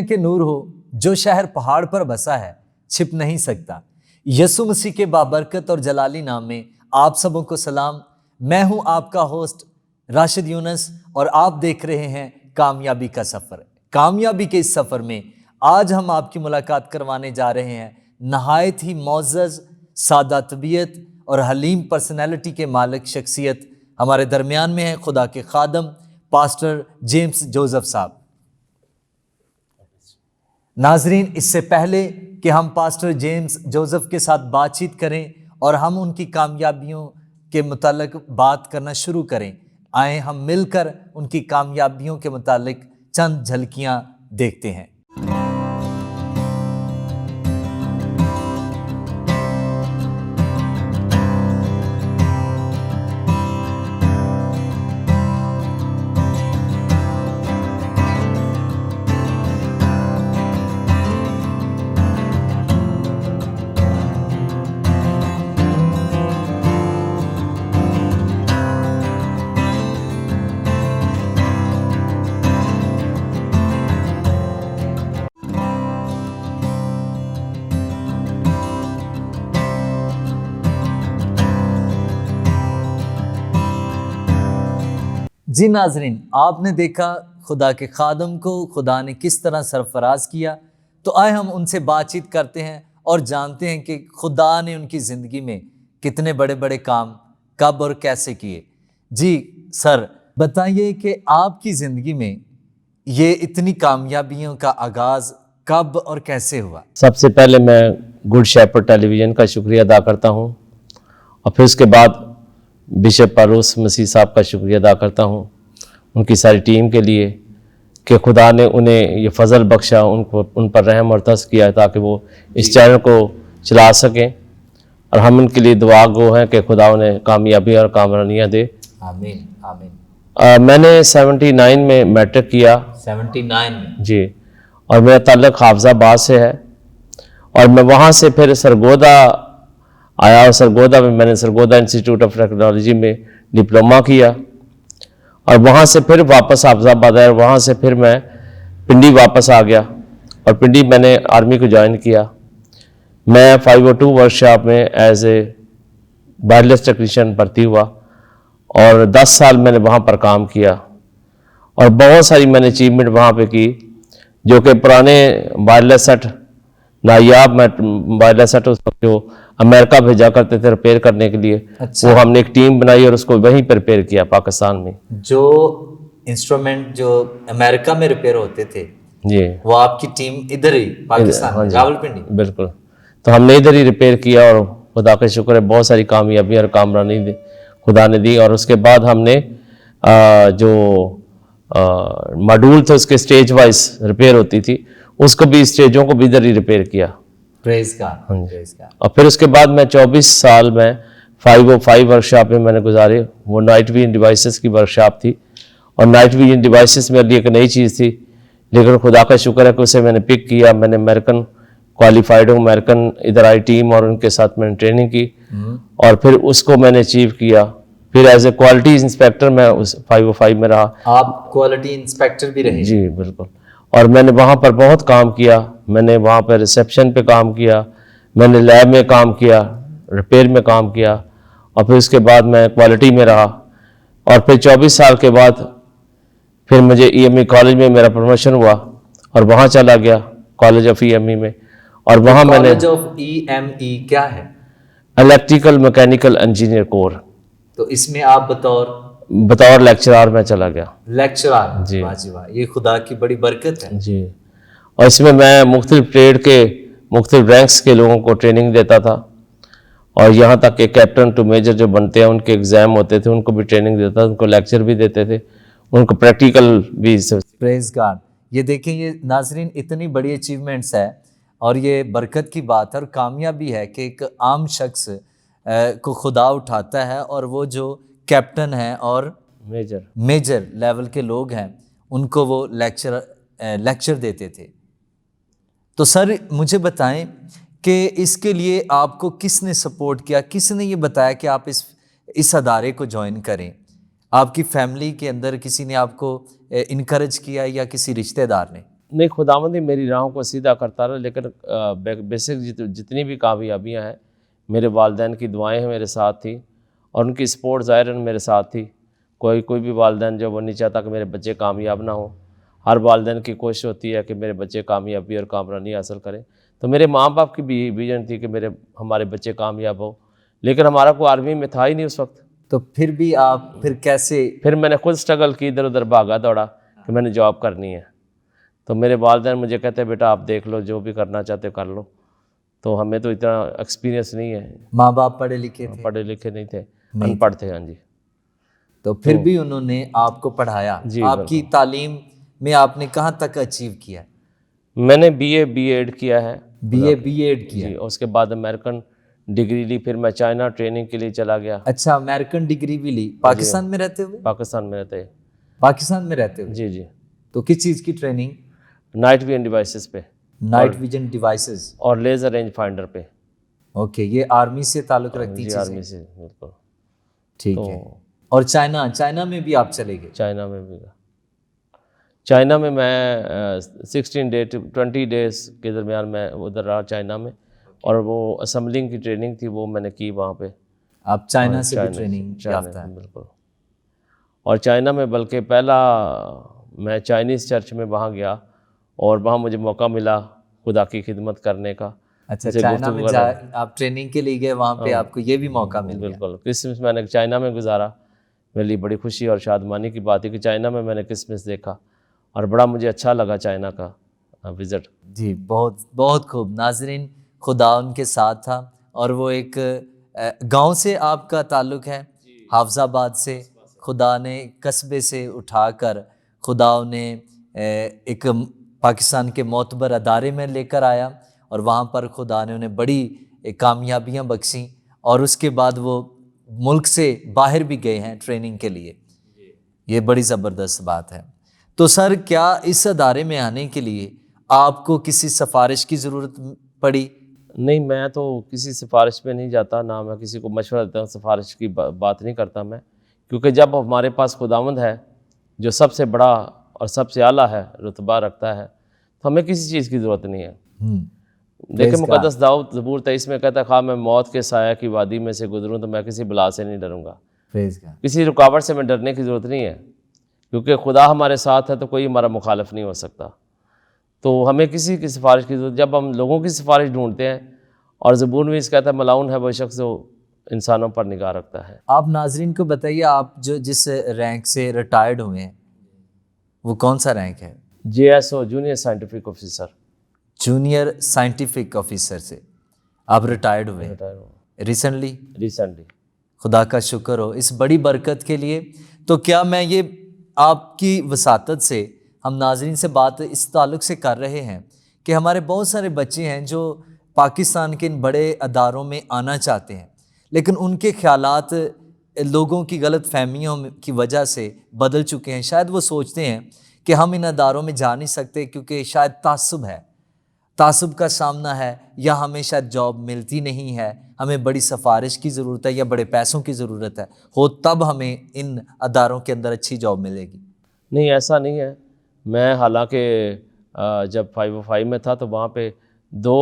کہ نور ہو، جو شہر پہاڑ پر بسا ہے چھپ نہیں سکتا۔ یسوع مسیح کے بابرکت اور جلالی نام میں آپ سبوں کو سلام۔ میں ہوں آپ کا ہوسٹ راشد یونس اور آپ دیکھ رہے ہیں کامیابی کا سفر۔ کامیابی کے اس سفر میں آج ہم آپ کی ملاقات کروانے جا رہے ہیں نہایت ہی معزز، سادہ طبیعت اور حلیم پرسنالٹی کے مالک شخصیت ہمارے درمیان میں ہیں، خدا کے خادم پاسٹر جیمز جوزف صاحب۔ ناظرین، اس سے پہلے کہ ہم پاسٹر جیمز جوزف کے ساتھ بات چیت کریں اور ہم ان کی کامیابیوں کے متعلق بات کرنا شروع کریں، آئیں ہم مل کر ان کی کامیابیوں کے متعلق چند جھلکیاں دیکھتے ہیں۔ جی ناظرین، آپ نے دیکھا خدا کے خادم کو خدا نے کس طرح سرفراز کیا، تو آئے ہم ان سے بات چیت کرتے ہیں اور جانتے ہیں کہ خدا نے ان کی زندگی میں کتنے بڑے بڑے کام کب اور کیسے کیے۔ جی سر، بتائیے کہ آپ کی زندگی میں یہ اتنی کامیابیوں کا آغاز کب اور کیسے ہوا؟ سب سے پہلے میں گڈ شیپرڈ ٹیلی ویژن کا شکریہ ادا کرتا ہوں، اور پھر اس کے بعد بشپ پاروس مسیح صاحب کا شکریہ ادا کرتا ہوں ان کی ساری ٹیم کے لیے کہ خدا نے انہیں یہ فضل بخشا، ان پر رحم اور ترس کیا تاکہ وہ اس چینل کو چلا سکیں، اور ہم ان کے لیے دعا گو ہیں کہ خدا انہیں کامیابی اور کامرانیاں دے۔ آمین آمین۔ میں نے 79 میں میٹرک کیا۔ 79 میں؟ جی، اور میرا تعلق حافظ آباد سے ہے، اور میں وہاں سے پھر سرگودا آیا، اور سرگودا میں نے سرگودا انسٹیٹیوٹ آف ٹیکنالوجی میں ڈپلومہ کیا، اور وہاں سے پھر واپس حافظ آباد آیا، اور وہاں سے پھر میں پنڈی واپس آ گیا، اور پنڈی میں نے آرمی کو جوائن کیا۔ میں 502 ورک شاپ میں ایز اے وائرلیس ٹیکنیشین بھرتی ہوا، اور 10 سال میں نے وہاں پر کام کیا، اور بہت ساری میں نے اچیومنٹ وہاں پہ کی، جو کہ پرانے وائرلیس سیٹ، نایاب وائرلیس سیٹ اس وقت جو امریکہ بھیجا کرتے تھے ریپیئر کرنے کے لیے، وہ ہم نے ایک ٹیم بنائی اور اس کو وہیں پہ ریپیئر کیا پاکستان میں۔ جو انسٹرومنٹ جو امریکہ میں ریپیئر ہوتے تھے، جی، وہ آپ کی ٹیم ادھر ہی پاکستان میں، راولپنڈی؟ بالکل، تو ہم نے ادھر ہی ریپیئر کیا، اور خدا کا شکر ہے بہت ساری کامیابی اور کامرانی خدا نے دی۔ اور اس کے بعد ہم نے جو ماڈول تھے اس کے اسٹیج وائز ریپیئر ہوتی تھی، اس کو بھی اسٹیجوں کو بھی ادھر ہی ریپیئر کیا۔ پریز گاڈ، پریز گاڈ۔ اور پھر اس کے بعد میں 24 سال میں 505 ورک شاپ میں نے گزارے۔ وہ نائٹ ویژن ڈیوائسز کی ورک شاپ تھی، اور نائٹ ویژن ڈیوائسز میرے لیے ایک نئی چیز تھی، لیکن خدا کا شکر ہے کہ اسے میں نے پک کیا۔ میں نے امریکن کوالیفائڈ ہوں، امریکن ادھر آئی ٹیم، اور ان کے ساتھ میں نے ٹریننگ کی، اور پھر اس کو میں نے اچیو کیا۔ پھر ایز اے کوالٹی انسپیکٹر میں اس 505 میں رہا۔ آپ کوالٹی انسپیکٹر بھی رہے؟ جی بالکل، اور میں نے وہاں پر بہت کام کیا۔ میں نے وہاں پہ ریسیپشن پہ کام کیا، میں نے لیب میں کام کیا، ریپیئر میں کام کیا، اور پھر اس کے بعد میں کوالٹی میں رہا۔ اور پھر 24 سال کے بعد پھر مجھے ای ایم ای کالج میں میرا پروموشن ہوا، اور وہاں چلا گیا college of E M E میں، اور وہاں میں نے college of E M E کیا ہے؟ Electrical mechanical engineer corps. تو اس میں آپ بطور لیکچرار میں چلا گیا۔ لیکچرار؟ جی، واہ جی واہ، یہ خدا کی بڑی برکت ہے۔ جی، اور اس میں مختلف ٹریڈ کے مختلف رینکس کے لوگوں کو ٹریننگ دیتا تھا، اور یہاں تک کہ کیپٹن ٹو میجر جو بنتے ہیں ان کے ایگزام ہوتے تھے، ان کو بھی ٹریننگ دیتا تھا، ان کو لیکچر بھی دیتے تھے، ان کو پریکٹیکل بھی۔ پریز گاڈ۔ یہ دیکھیں، یہ ناظرین اتنی بڑی اچیومنٹس ہے، اور یہ برکت کی بات ہے اور کامیابی ہے کہ ایک عام شخص کو خدا اٹھاتا ہے، اور وہ جو کیپٹن ہیں اور میجر لیول کے لوگ ہیں ان کو وہ لیکچر دیتے تھے۔ تو سر مجھے بتائیں کہ اس کے لیے آپ کو کس نے سپورٹ کیا، کس نے یہ بتایا کہ آپ اس ادارے کو جوائن کریں؟ آپ کی فیملی کے اندر کسی نے آپ کو انکریج کیا یا کسی رشتہ دار نے؟ نہیں، خداوند ہی میری راہوں کو سیدھا کرتا رہا، لیکن بیسک جتنی بھی کامیابیاں ہیں میرے والدین کی دعائیں ہیں میرے ساتھ تھیں، اور ان کی سپورٹ ظاہراً میرے ساتھ تھی۔ کوئی بھی والدین جو وہ نہیں چاہتا کہ میرے بچے کامیاب نہ ہوں، ہر والدین کی کوشش ہوتی ہے کہ میرے بچے کامیابی اور کامرانی حاصل کریں۔ تو میرے ماں باپ کی بھی ویژن تھی کہ ہمارے بچے کامیاب ہو، لیکن ہمارا کوئی آرمی میں تھا ہی نہیں اس وقت۔ تو پھر بھی آپ پھر کیسے؟ پھر میں نے خود سٹرگل کی، ادھر ادھر بھاگا دوڑا کہ میں نے جاب کرنی ہے۔ تو میرے والدین مجھے کہتے بیٹا آپ دیکھ لو، جو بھی کرنا چاہتے کر لو۔ تو ہمیں تو اتنا ایکسپیرینس نہیں ہے، ماں باپ پڑھے لکھے تھے؟ پڑھے لکھے نہیں تھے، ان پڑھ تھے۔ ہاں جی۔ تو پھر بھی انہوں نے آپ کو پڑھایا۔ جی، آپ کی تعلیم میں آپ نے کہاں تک اچیو کیا؟ میں نے بی ایڈ کیا ہے۔ بی ایڈ کیا؟ جی، اس کے بعد امریکن ڈگری لی، پھر میں چائنا ٹریننگ کے لیے چلا گیا۔ اچھا، امریکن ڈگری بھی لی پاکستان میں رہتے ہوئے؟ پاکستان میں رہتے۔ پاکستان میں رہتے ہوئے؟ جی جی۔ تو کس چیز کی ٹریننگ؟ نائٹ ویژن ڈیوائسز پہ، نائٹ ویژن ڈیوائسز اور لیزر رینج فائنڈر پہ۔ اوکے، یہ آرمی سے تعلق رکھتی جی، چیزیں؟ آرمی سے، بالکل۔ ٹھیک ہے۔ اور چائنا میں بھی آپ چلے گئے؟ چائنا میں بھی گیا۔ چائنا میں 20 ڈیز کے درمیان میں ادھر رہا چائنا میں، اور وہ اسمبلنگ کی ٹریننگ تھی، وہ میں نے کی وہاں پہ۔ آپ چائنا سے بھی ٹریننگ یافتہ ہیں؟ بالکل۔ اور چائنا میں بلکہ پہلا میں چائنیز چرچ میں وہاں گیا، اور وہاں مجھے موقع ملا خدا کی خدمت کرنے کا۔ اچھا، چائنا میں آپ ٹریننگ کے لیے گئے، وہاں پہ آپ کو یہ بھی موقع مل گیا؟ بالکل۔ کرسمس میں نے چائنا میں گزارا، میرے لیے بڑی خوشی اور شادمانی کی بات ہے کہ چائنا میں نے کرسمس دیکھا، اور بڑا مجھے اچھا لگا چائنا کا وزٹ۔ جی، بہت بہت خوب۔ ناظرین، خدا ان کے ساتھ تھا، اور وہ ایک گاؤں سے آپ کا تعلق ہے، حافظ آباد سے۔ خدا نے قصبے سے اٹھا کر خدا انہیں ایک پاکستان کے معتبر ادارے میں لے کر آیا، اور وہاں پر خدا نے انہیں بڑی کامیابیاں بخشیں، اور اس کے بعد وہ ملک سے باہر بھی گئے ہیں ٹریننگ کے لیے۔ یہ بڑی زبردست بات ہے۔ تو سر، کیا اس ادارے میں آنے کے لیے آپ کو کسی سفارش کی ضرورت پڑی؟ نہیں، میں تو کسی سفارش پہ نہیں جاتا، نہ میں کسی کو مشورہ دیتا ہوں، سفارش کی بات نہیں کرتا میں، کیونکہ جب ہمارے پاس خداوند ہے جو سب سے بڑا اور سب سے اعلیٰ ہے، رتبہ رکھتا ہے، تو ہمیں کسی چیز کی ضرورت نہیں ہے۔ دیکھیں، مقدس داؤد زبور 23 میں کہتا ہے، خواہ میں موت کے سایہ کی وادی میں سے گزروں تو میں کسی بلا سے نہیں ڈروں گا۔ کسی رکاوٹ سے میں ڈرنے کی ضرورت نہیں ہے، کیونکہ خدا ہمارے ساتھ ہے تو کوئی ہمارا مخالف نہیں ہو سکتا۔ تو ہمیں کسی کی سفارش کی ضرورت، جب ہم لوگوں کی سفارش ڈھونڈتے ہیں، اور زبور میں اس کہتا ہے ملاؤن ہے وہ شخص جو انسانوں پر نگاہ رکھتا ہے۔ آپ ناظرین کو بتائیے، آپ جو جس رینک سے ریٹائرڈ ہوئے ہیں وہ کون سا رینک ہے؟ JSO، junior scientific officer. Junior scientific officer سے آپ ریٹائرڈ ہوئے ریسنٹلی؟ خدا کا شکر ہو اس بڑی برکت کے لیے۔ تو کیا میں یہ آپ کی وساطت سے ہم ناظرین سے بات اس تعلق سے کر رہے ہیں کہ ہمارے بہت سارے بچے ہیں جو پاکستان کے ان بڑے اداروں میں آنا چاہتے ہیں، لیکن ان کے خیالات لوگوں کی غلط فہمیوں کی وجہ سے بدل چکے ہیں۔ شاید وہ سوچتے ہیں کہ ہم ان اداروں میں جا نہیں سکتے کیونکہ شاید تعصب ہے، تعصب کا سامنا ہے، یا ہمیں شاید جاب ملتی نہیں ہے، ہمیں بڑی سفارش کی ضرورت ہے یا بڑے پیسوں کی ضرورت ہے، ہو تب ہمیں ان اداروں کے اندر اچھی جاب ملے گی۔ نہیں، ایسا نہیں ہے۔ میں حالانکہ جب 505 میں تھا تو وہاں پہ 2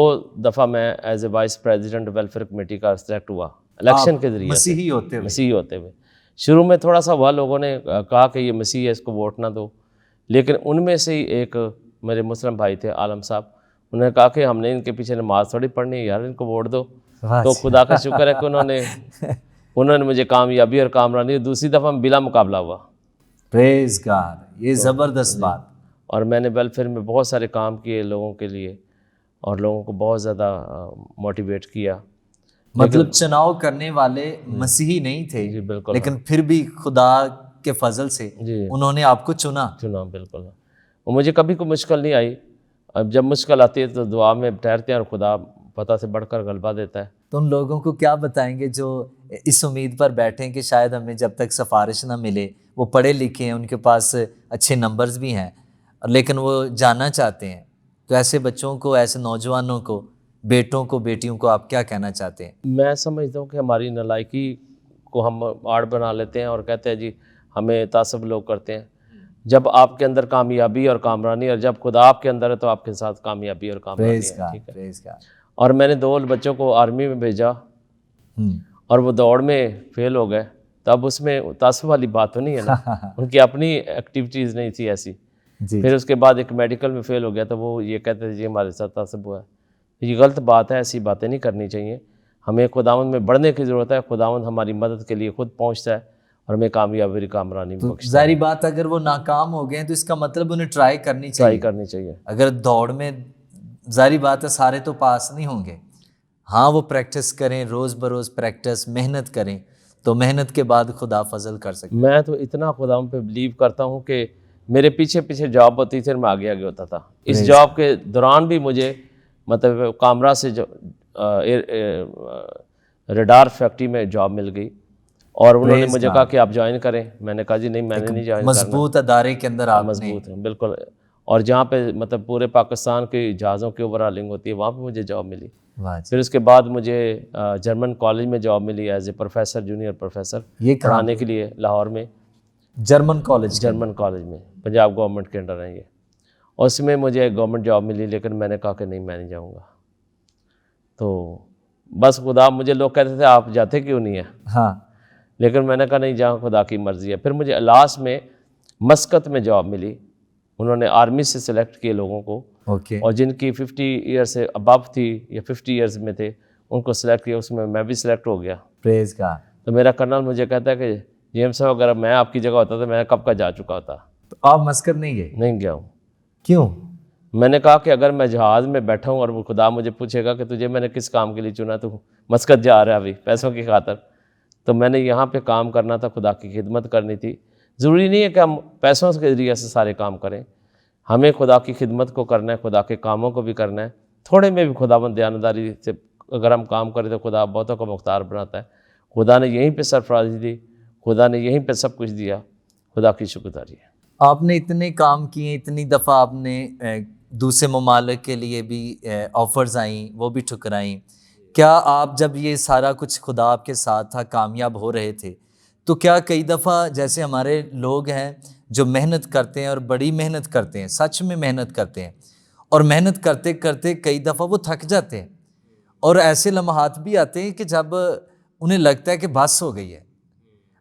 دفعہ میں as a vice president welfare committee کا سلیکٹ ہوا الیکشن کے ذریعے سے، مسیحی ہوتے ہوئے۔ شروع میں تھوڑا سا ہوا، لوگوں نے کہا کہ یہ مسیحی ہے، اس کو ووٹ نہ دو، لیکن ان میں سے ہی ایک میرے مسلم بھائی تھے، عالم صاحب، انہوں نے کہا کہ ہم نے ان کے پیچھے نماز تھوڑی پڑھنی ہے یار، ان کو ووٹ دو۔ تو خدا کا شکر ہے کہ انہوں نے مجھے کامیابی اور کامرانی، دوسری دفعہ بلا مقابلہ ہوا۔ پریز گاڈ، یہ زبردست بات۔ اور میں نے ویلفیئر میں بہت سارے کام کیے لوگوں کے لیے، اور لوگوں کو بہت زیادہ موٹیویٹ کیا۔ مطلب چناؤ کرنے والے مسیحی نہیں تھے، جی بالکل، لیکن پھر بھی خدا کے فضل سے انہوں نے آپ کو چنا۔ بالکل۔ اور مجھے کبھی کوئی مشکل نہیں آئی، اب جب مشکل آتی ہے تو دعا میں ٹھہرتے ہیں، اور خدا پتہ سے بڑھ کر غلبہ دیتا ہے۔ تو ان لوگوں کو کیا بتائیں گے جو اس امید پر بیٹھیں کہ شاید ہمیں جب تک سفارش نہ ملے، وہ پڑھے لکھے ہیں، ان کے پاس اچھے نمبرز بھی ہیں، لیکن وہ جانا چاہتے ہیں، تو ایسے بچوں کو، ایسے نوجوانوں کو، بیٹوں کو، بیٹیوں کو آپ کیا کہنا چاہتے ہیں؟ میں سمجھتا ہوں کہ ہماری نالائکی کو ہم آڑ بنا لیتے ہیں اور کہتے ہیں جی ہمیں تعصب لوگ کرتے ہیں، جب آپ کے اندر کامیابی اور کامرانی، اور جب خدا آپ کے اندر ہے تو آپ کے ساتھ کامیابی اور کامرانی پریز ہے. گاڈ، ٹھیک ہے. پریز گاڈ. اور میں نے 2 بچوں کو آرمی میں بھیجا اور وہ دوڑ میں فیل ہو گئے، تب اس میں تعصب والی بات تو نہیں ہے نا، ان کی اپنی ایکٹیویٹیز نہیں تھی ایسی. جی پھر اس کے بعد ایک میڈیکل میں فیل ہو گیا تو وہ یہ کہتے تھے جی ہمارے ساتھ تعصب ہوا ہے. یہ غلط بات ہے، ایسی باتیں نہیں کرنی چاہیے. ہمیں خداوند میں بڑھنے کی ضرورت ہے. خداوند ہماری مدد کے لیے خود پہنچتا ہے اور ہمیں کامیابی کامرانی تو بخشتا ہے. ظاہری بات اگر وہ ناکام ہو گئے ہیں تو اس کا مطلب انہیں ٹرائی کرنی ٹرائی چاہیے. کرنی چاہیے. اگر دوڑ میں ظاہری بات ہے سارے تو پاس نہیں ہوں گے. ہاں وہ پریکٹس کریں، روز بروز پریکٹس، محنت کریں تو محنت کے بعد خدا فضل کر سکتے. میں تو اتنا خداوند پہ بلیو کرتا ہوں کہ میرے پیچھے پیچھے جاب ہوتی تھی اور میں آگے آگے ہوتا تھا. اس جاب کے دوران بھی مجھے مطلب کامرا سے ریڈار فیکٹری میں جاب مل گئی اور انہوں نے مجھے کہا کہ آپ جوائن کریں. میں نے کہا جی نہیں، میں نے نہیں جوائن کرنا. مضبوط ادارے کے اندر آپ نے مضبوط ہے بالکل. اور جہاں پہ مطلب پورے پاکستان کی جہازوں کی اوور ہالنگ ہوتی ہے وہاں پہ مجھے جاب ملی. پھر اس کے بعد مجھے جرمن کالج میں جاب ملی as a professor, junior professor, پڑھانے کے لیے لاہور میں. جرمن کالج جرمن کالج میں پنجاب گورنمنٹ کے انڈر ہیں یہ. اور اس میں مجھے گورنمنٹ جاب ملی لیکن میں نے کہا کہ نہیں میں نہیں جاؤں گا. تو بس خدا، مجھے لوگ کہتے تھے آپ جاتے کیوں نہیں ہیں؟ ہاں لیکن میں نے کہا نہیں، جہاں خدا کی مرضی ہے. پھر مجھے الاس میں مسقط میں جاب ملی. انہوں نے آرمی سے سلیکٹ کیے لوگوں کو، اوکے. اور جن کی 50 ایئر سے ابو تھی یا 50 ایئرز میں تھے ان کو سلیکٹ کیا. اس میں بھی سلیکٹ ہو گیا. پریز گاڈ. تو میرا کرنل مجھے کہتا ہے کہ جیمس صاحب اگر میں آپ کی جگہ ہوتا تو میں کب کا جا چکا ہوتا. تو آپ مسقط نہیں گئے؟ نہیں گیا ہوں. کیوں؟ میں نے کہا کہ اگر میں جہاز میں بیٹھا ہوں اور وہ خدا مجھے پوچھے گا کہ تجھے میں نے کس کام کے لیے چنا، تو مسقط جا رہا ہے ابھی پیسوں کی خاطر، تو میں نے یہاں پہ کام کرنا تھا، خدا کی خدمت کرنی تھی. ضروری نہیں ہے کہ ہم پیسوں کے ذریعے سے سارے کام کریں. ہمیں خدا کی خدمت کو کرنا ہے، خدا کے کاموں کو بھی کرنا ہے. تھوڑے میں بھی خداوند دیانتداری سے اگر ہم کام کریں تو خدا بہتوں کو مختار بناتا ہے. خدا نے یہیں پہ سرفرازی دی، خدا نے یہیں پہ سب کچھ دیا. خدا کی شکرداری ہے. آپ نے اتنے کام کیے، اتنی دفعہ آپ نے دوسرے ممالک کے لیے بھی آفرز آئیں، وہ بھی ٹھکرائیں. کیا آپ جب یہ سارا کچھ خدا آپ کے ساتھ تھا، کامیاب ہو رہے تھے، تو کیا کئی دفعہ جیسے ہمارے لوگ ہیں جو محنت کرتے ہیں اور بڑی محنت کرتے ہیں، سچ میں محنت کرتے ہیں، اور محنت کرتے کرتے کئی دفعہ وہ تھک جاتے ہیں، اور ایسے لمحات بھی آتے ہیں کہ جب انہیں لگتا ہے کہ بس ہو گئی ہے،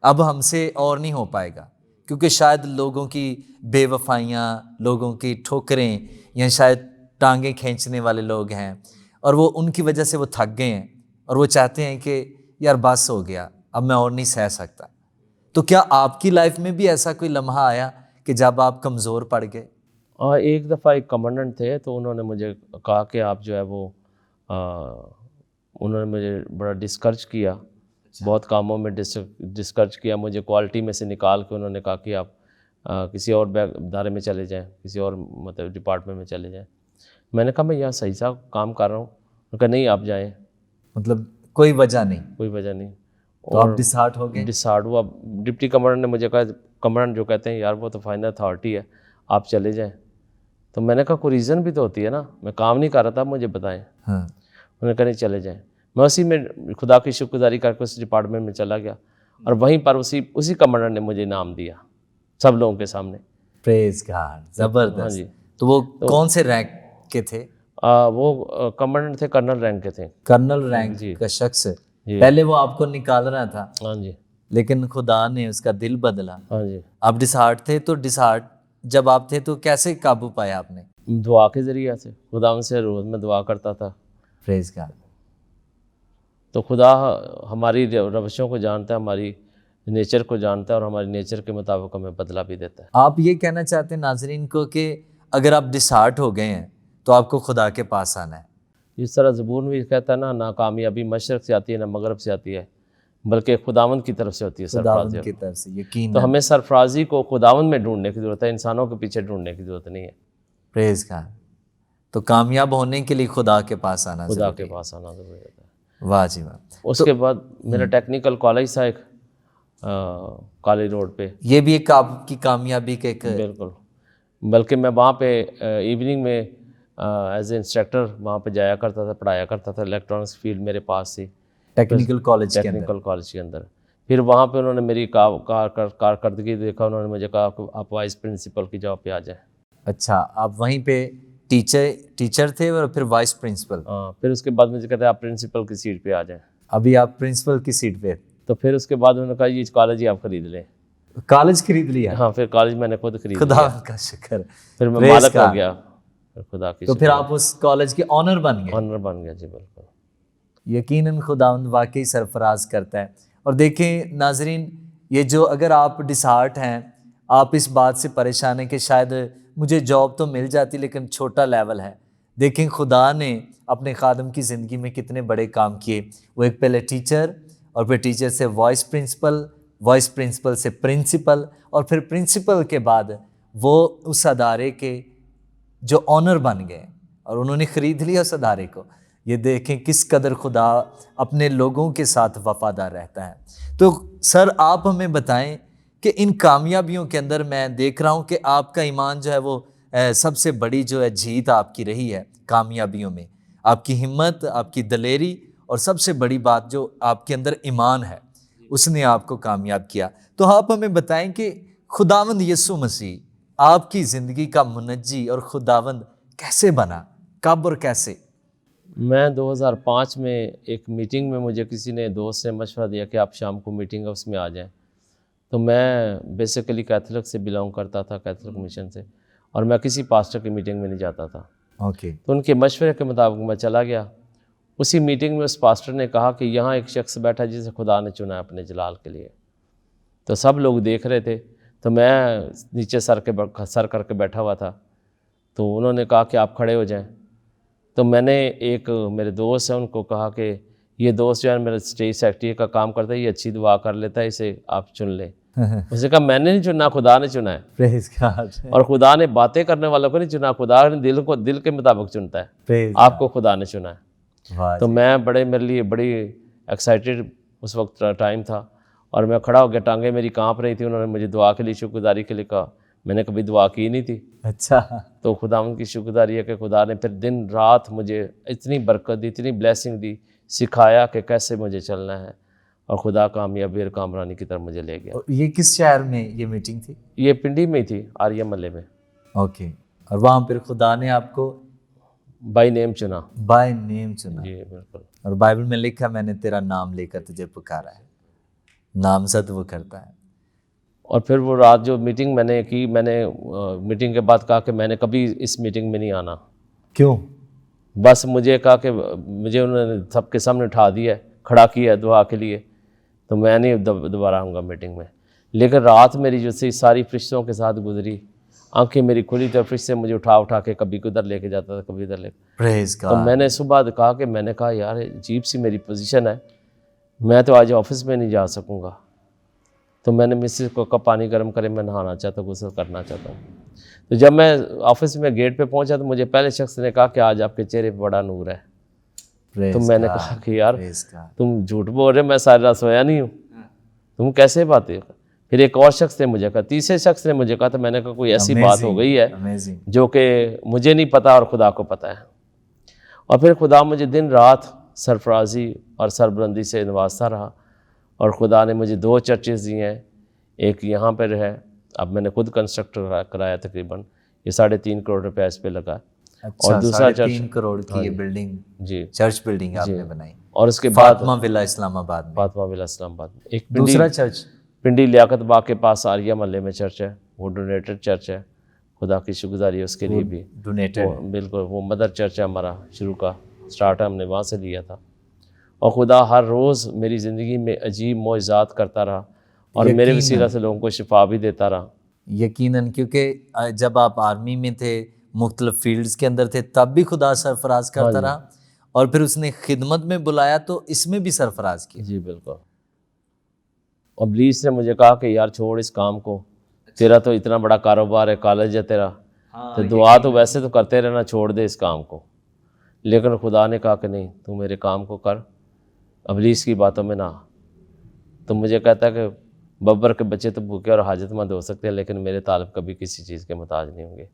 اب ہم سے اور نہیں ہو پائے گا، کیونکہ شاید لوگوں کی بے وفائیاں، لوگوں کی ٹھوکریں، یا شاید ٹانگیں کھینچنے والے لوگ ہیں، اور وہ ان کی وجہ سے وہ تھک گئے ہیں اور وہ چاہتے ہیں کہ یار بس ہو گیا، اب میں اور نہیں سہ سکتا. تو کیا آپ کی لائف میں بھی ایسا کوئی لمحہ آیا کہ جب آپ کمزور پڑ گئے؟ ایک دفعہ ایک کمانڈنٹ تھے تو انہوں نے مجھے کہا کہ آپ جو ہے وہ انہوں نے مجھے بڑا ڈسکرج کیا، بہت کاموں میں ڈسکرج کیا. مجھے کوالٹی میں سے نکال کے انہوں نے کہا کہ آپ کسی اور ادارے میں چلے جائیں، کسی اور مطلب ڈپارٹمنٹ میں چلے جائیں. میں نے کہا میں یہاں صحیح سا کام کر رہا ہوں. انہوں نے کہا نہیں آپ جائیں. مطلب کوئی وجہ نہیں؟ کوئی وجہ نہیں. تو آپ ڈسہارٹ ہو گئے؟ ڈسہارٹ ہوا. ڈپٹی کمانڈنٹ نے مجھے کہا، کمانڈنٹ جو کہتے ہیں یار وہ تو فائنل اتھارٹی ہے، آپ چلے جائیں. تو میں نے کہا کوئی ریزن بھی تو ہوتی ہے نا، میں کام نہیں کر رہا تھا، مجھے بتائیں. ہاں. انہوں نے کہا نہیں چلے جائیں. میں اسی میں خدا کی شکرداری کر کے اس ڈپارٹمنٹ میں چلا گیا اور وہیں پر اسی کمانڈر نے مجھے انعام دیا سب لوگوں کے سامنے. پریز گاڈ. زبردست. ہاں جی. تو وہ کون سے رینک کے تھے؟ وہ کمانڈنٹ تھے، کرنل رینک کے تھے. کرنل رینک کا شخص. پہلے وہ آپ کو نکال رہا تھا، ہاں جی، لیکن خدا نے اس کا دل بدلا. ہاں جی. آپ ڈسہارٹ تھے، تو ڈسہارٹ جب آپ تھے تو کیسے قابو پایا آپ نے؟ دعا کے ذریعے سے. خدا ان سے روز میں دعا کرتا تھا. پریز گاڈ. تو خدا ہماری روشوں کو جانتا ہے، ہماری نیچر کو جانتا ہے اور ہماری نیچر کے مطابق ہمیں بدلا بھی دیتا ہے. آپ یہ کہنا چاہتے ہیں ناظرین کو کہ اگر آپ ڈسہارٹ ہو گئے ہیں تو آپ کو خدا کے پاس آنا ہے. جس طرح زبور بھی کہتا ہے نا، نہ کامیابی مشرق سے آتی ہے نہ مغرب سے آتی ہے، بلکہ خداوند کی طرف سے ہوتی ہے. خداوند کی طرف سے یقین. تو ہمیں سرفرازی کو خداوند میں ڈھونڈنے کی ضرورت ہے، انسانوں کے پیچھے ڈھونڈنے کی ضرورت نہیں ہے. پریز گاڈ. تو کامیاب ہونے کے لیے خدا کے پاس آنا ضروری ہے. خدا کے پاس آنا ضروری ہے. واہ جی واہ. اس کے بعد میرا ٹیکنیکل کالج تھا ایک کالج روڈ پہ. یہ بھی ایک آپ کی کامیابی کا ایک. بالکل. بلکہ میں وہاں پہ ایوننگ میں ایز اے انسٹرکٹر وہاں پہ جایا کرتا تھا، پڑھایا کرتا تھا. الیکٹرانکس فیلڈ میرے پاس تھی ٹیکنیکل کالج کے اندر. ٹیکنیکل کالج کے اندر پھر وہاں پہ انہوں نے میری کارکردگی دیکھا، انہوں نے مجھے کہا کہ آپ وائس پرنسپل کی جاب پہ آ جائیں۔ اچھا، آپ وہیں پہ ٹیچر تھے اور پھر وائس پرنسپل؟ ہاں، پھر اس کے بعد مجھے کہتے ہیں آپ پرنسپل کی سیٹ پہ آ جائیں۔ ابھی آپ پرنسپل کی سیٹ پہ؟ تو پھر اس کے بعد انہوں نے کہا یہ کالج ہی آپ خرید لیں۔ کالج خرید لیا؟ ہاں، پھر کالج میں نے خود خرید خدا لیا، کا شکر، پھر میں Praise مالک ہو God۔ گیا، خدا کی تو پھر آپ اس کالج کے آنر بن گئے؟ آنر بن گیا، جی بالکل۔ یقیناً خداوند واقعی سرفراز کرتا ہے۔ اور دیکھیں ناظرین، یہ جو اگر آپ ڈسہارٹ ہیں، آپ اس بات سے پریشان ہیں کہ شاید مجھے جاب تو مل جاتی لیکن چھوٹا لیول ہے، دیکھیں خدا نے اپنے خادم کی زندگی میں کتنے بڑے کام کیے۔ وہ ایک پہلے ٹیچر، اور پھر ٹیچر سے وائس پرنسپل، وائس پرنسپل سے پرنسپل، اور پھر پرنسپل کے بعد وہ اس ادارے کے جو آنر بن گئے اور انہوں نے خرید لیا اس ادارے کو۔ یہ دیکھیں کس قدر خدا اپنے لوگوں کے ساتھ وفادار رہتا ہے۔ تو سر آپ ہمیں بتائیں کہ ان کامیابیوں کے اندر میں دیکھ رہا ہوں کہ آپ کا ایمان جو ہے وہ سب سے بڑی جو ہے جیت آپ کی رہی ہے کامیابیوں میں، آپ کی ہمت، آپ کی دلیری، اور سب سے بڑی بات جو آپ کے اندر ایمان ہے، اس نے آپ کو کامیاب کیا۔ تو آپ ہمیں بتائیں کہ خداوند یسوع مسیح آپ کی زندگی کا منجی اور خداوند کیسے بنا، کب اور کیسے؟ میں 2005 میں ایک میٹنگ میں مجھے کسی نے دوست نے مشورہ دیا کہ آپ شام کو میٹنگ ہے اس میں آ جائیں۔ تو میں بیسیکلی کیتھولک سے بلانگ کرتا تھا، کیتھولک مشن سے، اور میں کسی پاسٹر کی میٹنگ میں نہیں جاتا تھا۔ اوکے۔ تو ان کے مشورے کے مطابق میں چلا گیا۔ اسی میٹنگ میں اس پاسٹر نے کہا کہ یہاں ایک شخص بیٹھا جسے خدا نے چنا ہے اپنے جلال کے لیے۔ تو سب لوگ دیکھ رہے تھے، تو میں نیچے سر کر کے بیٹھا ہوا تھا۔ تو انہوں نے کہا کہ آپ کھڑے ہو جائیں۔ تو میں نے ایک میرے دوست ہیں ان کو کہا کہ یہ دوست جو ہے میرا اسٹیج سیکرٹری کا کام کرتا ہے، یہ اچھی دعا کر لیتا ہے، اسے آپ چن لیں۔ اس نے کہا میں نے نہیں چننا، خدا نے چنا ہے، پریز گاڈ۔ اور خدا نے باتیں کرنے والوں کو نہیں چنا، خدا نے دل کے مطابق چنتا ہے، آپ کو خدا نے چنا ہے۔ تو میں میرے لیے بڑی ایکسائٹیڈ اس وقت ٹائم تھا، اور میں کھڑا ہو گیا، ٹانگیں میری کانپ رہی تھی۔ انہوں نے مجھے دعا کے لیے، شکرگزاری کے لیے کہا، میں نے کبھی دعا کی نہیں تھی۔ اچھا۔ تو خداوند کی شکرگزاری ہے کہ خدا نے پھر دن رات مجھے اتنی برکت دی، اتنی بلیسنگ دی، سکھایا کہ کیسے مجھے چلنا ہے، اور خدا کامیابی اور کامرانی کی طرف مجھے لے گیا۔ یہ کس شہر میں یہ میٹنگ تھی؟ یہ پنڈی میں ہی تھی، آریہ محلے میں۔ اوکے۔ اور وہاں پھر خدا نے آپ کو by name Channa. By name چنا؟ جی بالکل۔ اور بائبل میں لکھا میں نے تیرا نام لے کر تجھے پکارا ہے، نامزد وہ کرتا ہے۔ اور پھر وہ رات جو میٹنگ میں نے کی، میں نے میٹنگ کے بعد کہا کہ میں نے کبھی اس میٹنگ میں نہیں آنا۔ کیوں؟ بس مجھے کہا کہ مجھے انہوں نے سب کے سامنے اٹھا دیا ہے، کھڑا کیا ہے دعا کے لیے، تو میں نہیں دوبارہ آؤں گا میٹنگ میں۔ لیکن رات میری جو سی ساری فرشتوں کے ساتھ گزری، آنکھیں میری کھلی تو فرشتے مجھے اٹھا کے کبھی کدھر لے کے جاتا تھا، کبھی ادھر لے کے۔ پریز تو گاڈ۔ میں نے صبح کہا کہ میں نے کہا یار عجیب سی میری پوزیشن ہے، میں تو آج آفس میں نہیں جا سکوں گا۔ تو میں نے مسز کو کہا پانی گرم کرے، میں نہانا چاہتا ہوں، غسل کرنا چاہتا ہوں۔ تو جب میں آفس میں گیٹ پہ پہنچا تو مجھے پہلے شخص نے کہا کہ آج آپ کے چہرے پہ بڑا نور ہے۔ تو میں نے کہا کہ یار تم جھوٹ بول رہے، میں ساری رات سویا نہیں ہوں، تم کیسے باتیں؟ پھر ایک اور شخص نے مجھے کہا، تیسرے شخص نے مجھے کہا، تو میں نے کہا کوئی ایسی بات ہو گئی ہے جو کہ مجھے نہیں پتا اور خدا کو پتہ ہے۔ اور پھر خدا مجھے دن رات سرفرازی اور سربلندی سے نوازتا رہا، اور خدا نے مجھے 2 چرچز دی ہیں۔ ایک یہاں پہ ہے، اب میں نے خود کنسٹرکٹ کرایا، تقریباً یہ 3.5 کروڑ روپے اس پہ لگا۔ اور دوسرا چرچ 3 کروڑ کی یہ بلڈنگ، جی چرچ بلڈنگ آپ نے بنائی، اور اس کے بعد فاطمہ ولا اسلام آباد میں۔ فاطمہ ولا اسلام آباد میں ایک دوسرا چرچ پنڈی لیاقت باغ کے پاس آریہ محلے میں چرچ ہے، وہ ڈونیٹڈ چرچ ہے، خدا کی شکرگزاری ہے اس کے لیے بھی۔ ڈونیٹڈ؟ بالکل، وہ مدر چرچ ہے ہمارا، شروع کا سٹارٹ ہم نے وہاں سے لیا تھا۔ اور خدا ہر روز میری زندگی میں عجیب معجزات کرتا رہا، اور میرے وسیلہ سے لوگوں کو شفا بھی دیتا رہا۔ یقیناً، کیونکہ جب آپ آرمی میں تھے، مختلف فیلڈز کے اندر تھے، تب بھی خدا سرفراز کرتا رہا، اور پھر اس نے خدمت میں بلایا تو اس میں بھی سرفراز کیا۔ جی بالکل۔ ابلیس نے مجھے کہا کہ یار چھوڑ اس کام کو، تیرا تو اتنا بڑا کاروبار ہے، کالج ہے تیرا، تو دعا تو ویسے تو کرتے رہنا، چھوڑ دے اس کام کو۔ لیکن خدا نے کہا کہ نہیں، تو میرے کام کو کر، ابلیس کی باتوں میں نہ آ۔ تو مجھے کہتا ہے کہ ببر کے بچے تو بھوکے اور حاجت مند ہو سکتے ہیں، لیکن میرے طالب کبھی کسی چیز کے محتاج نہیں ہوں گے۔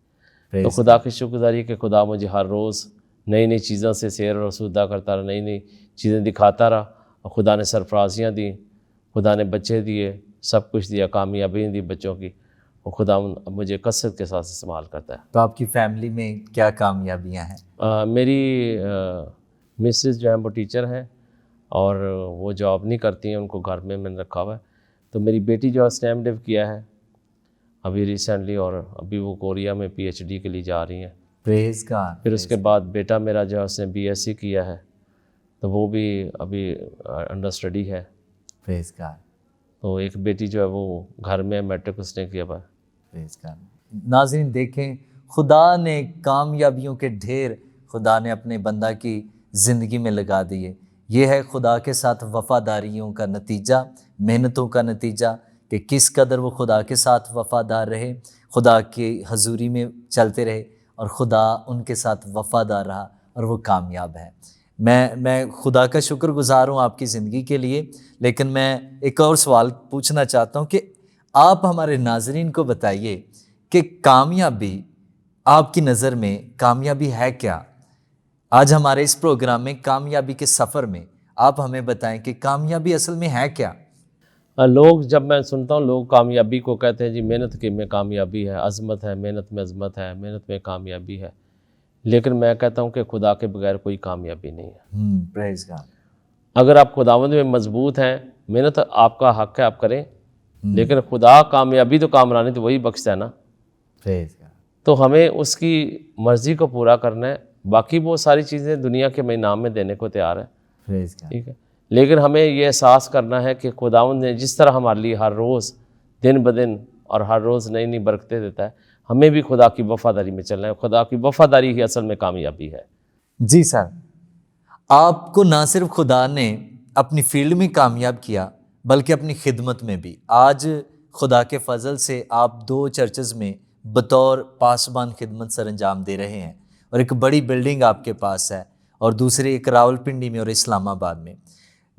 تو خدا کی شکرگزاری کہ خدا مجھے ہر روز نئی نئی چیزوں سے سیر اور سودہ کرتا رہا، نئی نئی چیزیں دکھاتا رہا، اور خدا نے سرفرازیاں دیں، خدا نے بچے دیے، سب کچھ دیا، کامیابی دی بچوں کی، وہ خدا مجھے کثرت کے ساتھ استعمال کرتا ہے۔ تو آپ کی فیملی میں کیا کامیابیاں ہیں؟ میری مسز جو ہیں وہ ٹیچر ہیں اور وہ جاب نہیں کرتی ہیں، ان کو گھر میں نے رکھا ہوا ہے۔ تو میری بیٹی جو ہے اسٹیم ڈیو کیا ہے ابھی ریسنٹلی، اور ابھی وہ کوریا میں پی ایچ ڈی کے لیے جا رہی ہیں۔ پریز گاڈ۔ پھر اس کے بعد بیٹا میرا جو ہے اس نے بی ایس سی کیا ہے، تو وہ بھی ابھی انڈر اسٹڈی ہے۔ پریز گاڈ۔ تو ایک بیٹی جو ہے وہ گھر میں میٹرک اس نے کیا ہوا ہے۔ پریز گاڈ۔ ناظرین دیکھیں، خدا نے کامیابیوں کے ڈھیر خدا نے اپنے بندہ کی زندگی میں لگا دیے۔ یہ ہے خدا کے ساتھ وفاداریوں کا نتیجہ، محنتوں کا نتیجہ، کہ کس قدر وہ خدا کے ساتھ وفادار رہے، خدا کی حضوری میں چلتے رہے، اور خدا ان کے ساتھ وفادار رہا اور وہ کامیاب ہے۔ میں خدا کا شکر گزار ہوں آپ کی زندگی کے لیے، لیکن میں ایک اور سوال پوچھنا چاہتا ہوں کہ آپ ہمارے ناظرین کو بتائیے کہ کامیابی آپ کی نظر میں کامیابی ہے کیا؟ آج ہمارے اس پروگرام میں کامیابی کے سفر میں آپ ہمیں بتائیں کہ کامیابی اصل میں ہے کیا؟ لوگ، جب میں سنتا ہوں لوگ کامیابی کو کہتے ہیں جی محنت کے میں کامیابی ہے، عظمت ہے، محنت میں عظمت ہے، محنت میں کامیابی ہے، لیکن میں کہتا ہوں کہ خدا کے بغیر کوئی کامیابی نہیں ہے۔ پریز گاڈ۔ اگر آپ خداوند میں مضبوط ہیں، محنت آپ کا حق ہے، آپ کریں، لیکن خدا کامیابی تو کامرانی تو وہی بخشتا ہے نا۔ پریز گاڈ۔ تو ہمیں اس کی مرضی کو پورا کرنا ہے، باقی وہ ساری چیزیں دنیا کے میں انعام میں دینے کو تیار ہے، پریز گاڈ۔ ٹھیک ہے، لیکن ہمیں یہ احساس کرنا ہے کہ خداوند نے جس طرح ہمارے لیے ہر روز دن بدن اور ہر روز نئی نئی برکتیں دیتا ہے، ہمیں بھی خدا کی وفاداری میں چلنا ہے۔ خدا کی وفاداری ہی اصل میں کامیابی ہے۔ جی سر، آپ کو نہ صرف خدا نے اپنی فیلڈ میں کامیاب کیا بلکہ اپنی خدمت میں بھی۔ آج خدا کے فضل سے آپ 2 چرچز میں بطور پاسبان خدمت سر انجام دے رہے ہیں، اور ایک بڑی بلڈنگ آپ کے پاس ہے، اور دوسری ایک راولپنڈی میں اور اسلام آباد میں۔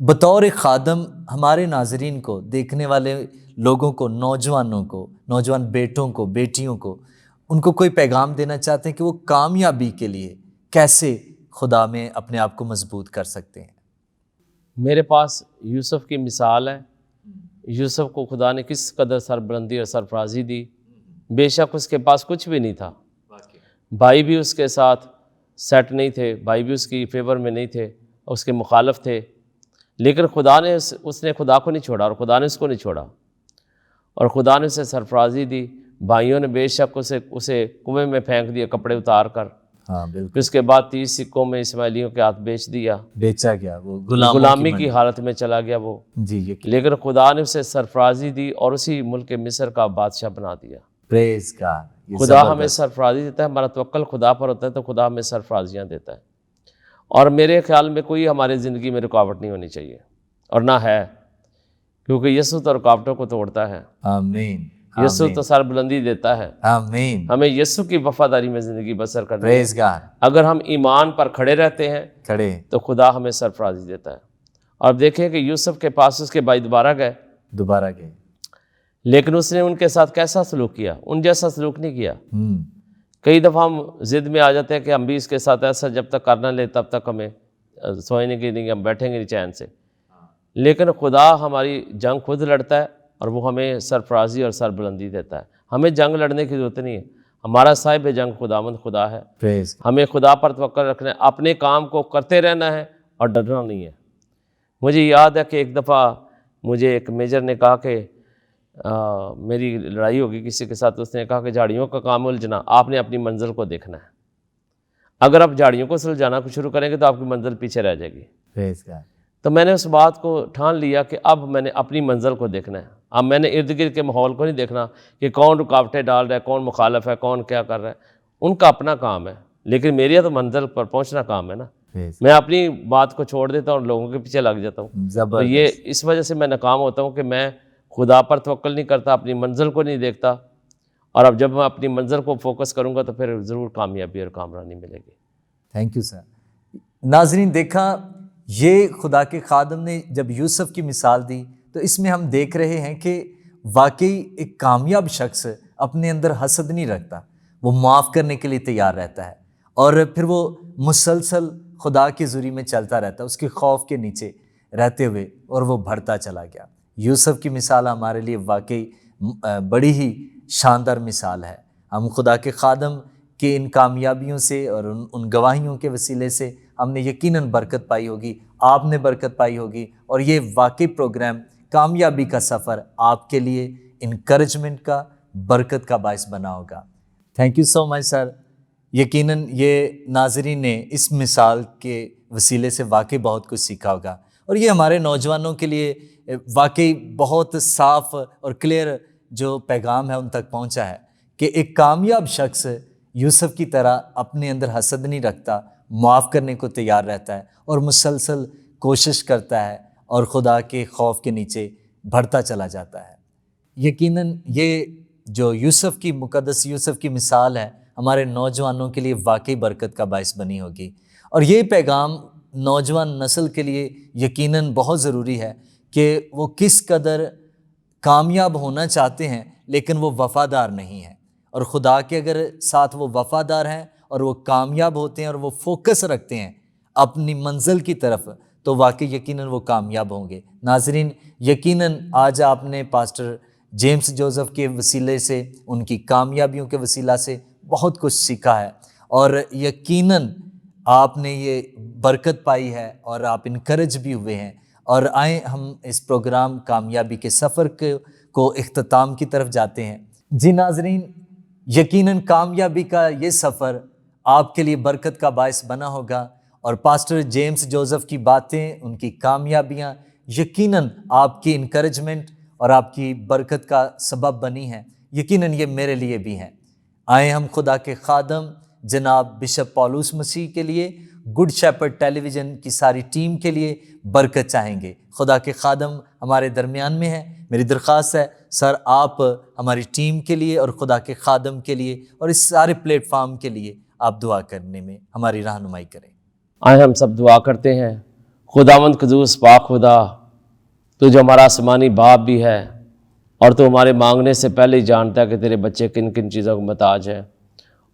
بطور ایک خادم ہمارے ناظرین کو، دیکھنے والے لوگوں کو، نوجوانوں کو، نوجوان بیٹوں کو، بیٹیوں کو، ان کو کوئی پیغام دینا چاہتے ہیں کہ وہ کامیابی کے لیے کیسے خدا میں اپنے آپ کو مضبوط کر سکتے ہیں؟ میرے پاس یوسف کی مثال ہے۔ یوسف کو خدا نے کس قدر سربلندی اور سرفرازی دی۔ بے شک اس کے پاس کچھ بھی نہیں تھا، بھائی بھی اس کے ساتھ سیٹ نہیں تھے، بھائی بھی اس کی فیور میں نہیں تھے، اس کے مخالف تھے، لیکن خدا نے اس نے خدا کو نہیں چھوڑا، اور خدا نے اس کو نہیں چھوڑا، اور خدا نے اسے سرفرازی دی۔ بھائیوں نے بے شک اسے کنویں میں پھینک دیا کپڑے اتار کر، ہاں بالکل، پھر اس کے بعد 30 سکوں میں اسماعیلیوں کے ہاتھ بیچ دیا، بیچا گیا، وہ غلامی کی حالت میں چلا گیا وہ، جی یہ لیکن خدا نے اسے سرفرازی دی اور اسی ملک مصر کا بادشاہ بنا دیا۔ پریز گاڈ۔ خدا ہمیں سرفرازی دیتا ہے، ہمارا توکل خدا پر ہوتا ہے تو خدا ہمیں سرفرازیاں دیتا ہے، اور میرے خیال میں کوئی ہماری زندگی میں رکاوٹ نہیں ہونی چاہیے، اور نہ ہے، کیونکہ یسوع تو رکاوٹوں کو توڑتا ہے، آمین، یسوع تو سر بلندی دیتا ہے۔ آمین، ہمیں یسوع کی وفاداری میں زندگی بسر کرنی ہے۔ پریز گاڈ۔ اگر ہم ایمان پر کھڑے رہتے ہیں کھڑے تو خدا ہمیں سرفرازی دیتا ہے۔ اور دیکھیں کہ یوسف کے پاس اس کے بھائی دوبارہ گئے، گئے، لیکن اس نے ان کے ساتھ کیسا سلوک کیا؟ ان جیسا سلوک نہیں کیا۔ کئی دفعہ ہم ضد میں آ جاتے ہیں کہ ہم بھی اس کے ساتھ ایسا، جب تک کر نہ لے تب تک ہمیں سوئنے کی نہیں، ہم بیٹھیں گے نہیں چین سے، لیکن خدا ہماری جنگ خود لڑتا ہے اور وہ ہمیں سرفرازی اور سربلندی دیتا ہے۔ ہمیں جنگ لڑنے کی ضرورت نہیں ہے، ہمارا صاحب جنگ خداوند خدا ہے۔ پریز، ہمیں خدا پر توکل رکھنا ہے، اپنے کام کو کرتے رہنا ہے اور ڈرنا نہیں ہے۔ مجھے یاد ہے کہ ایک دفعہ مجھے ایک میجر نے کہا کہ میری لڑائی ہوگی کسی کے ساتھ، اس نے کہا کہ جھاڑیوں کا کام الجھنا، آپ نے اپنی منزل کو دیکھنا ہے۔ اگر آپ جھاڑیوں کو سلجھانا شروع کریں گے تو آپ کی منزل پیچھے رہ جائے گی۔ پریز گاڈ۔ تو میں نے اس بات کو ٹھان لیا کہ اب میں نے اپنی منزل کو دیکھنا ہے۔ اب میں نے ارد گرد کے ماحول کو نہیں دیکھنا کہ کون رکاوٹیں ڈال رہا ہے، کون مخالف ہے، کون کیا کر رہا ہے، ان کا اپنا کام ہے، لیکن میری تو منزل پر پہنچنا کام ہے نا۔ میں اپنی بات کو چھوڑ دیتا ہوں اور لوگوں کے پیچھے لگ جاتا ہوں، تو یہ اس وجہ سے میں ناکام ہوتا ہوں کہ میں خدا پر توکل نہیں کرتا، اپنی منزل کو نہیں دیکھتا، اور اب جب میں اپنی منزل کو فوکس کروں گا تو پھر ضرور کامیابی اور کامرانی ملے گی۔ Thank you sir. ناظرین دیکھا، یہ خدا کے خادم نے جب یوسف کی مثال دی تو اس میں ہم دیکھ رہے ہیں کہ واقعی ایک کامیاب شخص اپنے اندر حسد نہیں رکھتا، وہ معاف کرنے کے لیے تیار رہتا ہے، اور پھر وہ مسلسل خدا کی حضوری میں چلتا رہتا ہے، اس کے خوف کے نیچے رہتے ہوئے، اور وہ بڑھتا چلا گیا۔ یوسف کی مثال ہمارے لیے واقعی بڑی ہی شاندار مثال ہے۔ ہم خدا کے خادم کہ ان کامیابیوں سے اور ان گواہیوں کے وسیلے سے ہم نے یقیناً برکت پائی ہوگی، آپ نے برکت پائی ہوگی، اور یہ واقعی پروگرام کامیابی کا سفر آپ کے لیے انکریجمنٹ کا، برکت کا باعث بنا ہوگا۔ تھینک یو سو مچ سر۔ یقیناً یہ ناظرین نے اس مثال کے وسیلے سے واقعی بہت کچھ سیکھا ہوگا، اور یہ ہمارے نوجوانوں کے لیے واقعی بہت صاف اور کلیئر جو پیغام ہے ان تک پہنچا ہے کہ ایک کامیاب شخص یوسف کی طرح اپنے اندر حسد نہیں رکھتا، معاف کرنے کو تیار رہتا ہے اور مسلسل کوشش کرتا ہے اور خدا کے خوف کے نیچے بڑھتا چلا جاتا ہے۔ یقیناً یہ جو مقدس یوسف کی مثال ہے ہمارے نوجوانوں کے لیے واقعی برکت کا باعث بنی ہوگی، اور یہ پیغام نوجوان نسل کے لیے یقیناً بہت ضروری ہے کہ وہ کس قدر کامیاب ہونا چاہتے ہیں لیکن وہ وفادار نہیں ہیں، اور خدا کے اگر ساتھ وہ وفادار ہیں اور وہ کامیاب ہوتے ہیں اور وہ فوکس رکھتے ہیں اپنی منزل کی طرف، تو واقعی یقیناً وہ کامیاب ہوں گے۔ ناظرین، یقیناً آج آپ نے پاسٹر جیمس جوزف کے وسیلے سے، ان کی کامیابیوں کے وسیلہ سے بہت کچھ سیکھا ہے، اور یقیناً آپ نے یہ برکت پائی ہے اور آپ انکریج بھی ہوئے ہیں۔ اور آئیں ہم اس پروگرام کامیابی کے سفر کو اختتام کی طرف جاتے ہیں۔ جی ناظرین، یقیناً کامیابی کا یہ سفر آپ کے لیے برکت کا باعث بنا ہوگا، اور پاسٹر جیمس جوزف کی باتیں، ان کی کامیابیاں یقیناً آپ کی انکریجمنٹ اور آپ کی برکت کا سبب بنی ہیں۔ یقیناً یہ میرے لیے بھی ہیں۔ آئیں ہم خدا کے خادم جناب بشپ پولوس مسیح کے لیے، گڈ شیپرڈ ٹیلی ویژن کی ساری ٹیم کے لیے برکت چاہیں گے۔ خدا کے خادم ہمارے درمیان میں ہیں۔ میری درخواست ہے سر آپ ہماری ٹیم کے لیے اور خدا کے خادم کے لیے اور اس سارے پلیٹ فارم کے لیے آپ دعا کرنے میں ہماری رہنمائی کریں۔ آئے ہم سب دعا کرتے ہیں۔ خداوند قدوس پاک خدا، تو جو ہمارا آسمانی باپ بھی ہے، اور تو ہمارے مانگنے سے پہلے ہی جانتا ہے کہ تیرے بچے کن کن چیزوں کو محتاج ہیں،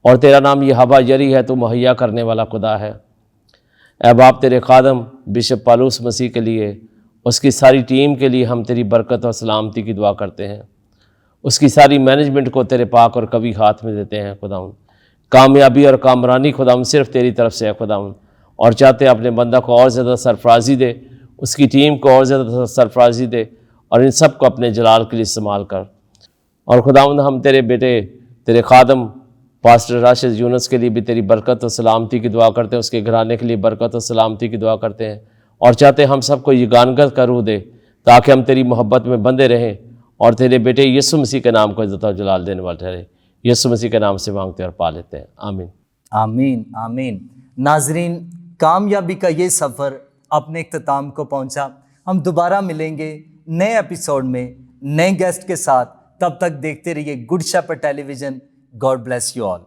اور تیرا نام یہ ہوا جری ہے، تو مہیا کرنے والا خدا ہے۔ اے باپ، تیرے خادم بشپ پولوس مسیح کے لیے، اس کی ساری ٹیم کے لیے ہم تیری برکت اور سلامتی کی دعا کرتے ہیں۔ اس کی ساری مینجمنٹ کو تیرے پاک اور قوی ہاتھ میں دیتے ہیں خداوند۔ کامیابی اور کامرانی خداوند صرف تیری طرف سے ہے خداوند، اور چاہتے اپنے بندہ کو اور زیادہ سرفرازی دے، اس کی ٹیم کو اور زیادہ سرفرازی دے، اور ان سب کو اپنے جلال کے لیے استعمال کر۔ اور خداوند ہم تیرے بیٹے، تیرے خادم پاسٹر راشد یونس کے لیے بھی تیری برکت اور سلامتی کی دعا کرتے ہیں، اس کے گھرانے کے لیے برکت اور سلامتی کی دعا کرتے ہیں، اور چاہتے ہم سب کو یگانگت کا روح دے تاکہ ہم تیری محبت میں بندے رہیں، اور تیرے بیٹے یسوع مسیح کے نام کو عزت اور جلال دینے والے ٹھہرے۔ یسوع مسیح کے نام سے مانگتے اور پا لیتے ہیں، آمین۔ آمین آمین۔ ناظرین، کامیابی کا یہ سفر اپنے اختتام کو پہنچا۔ ہم دوبارہ ملیں گے نئے ایپیسوڈ میں نئے گیسٹ کے ساتھ۔ تب تک دیکھتے رہیے Good Shepherd television. God bless you all.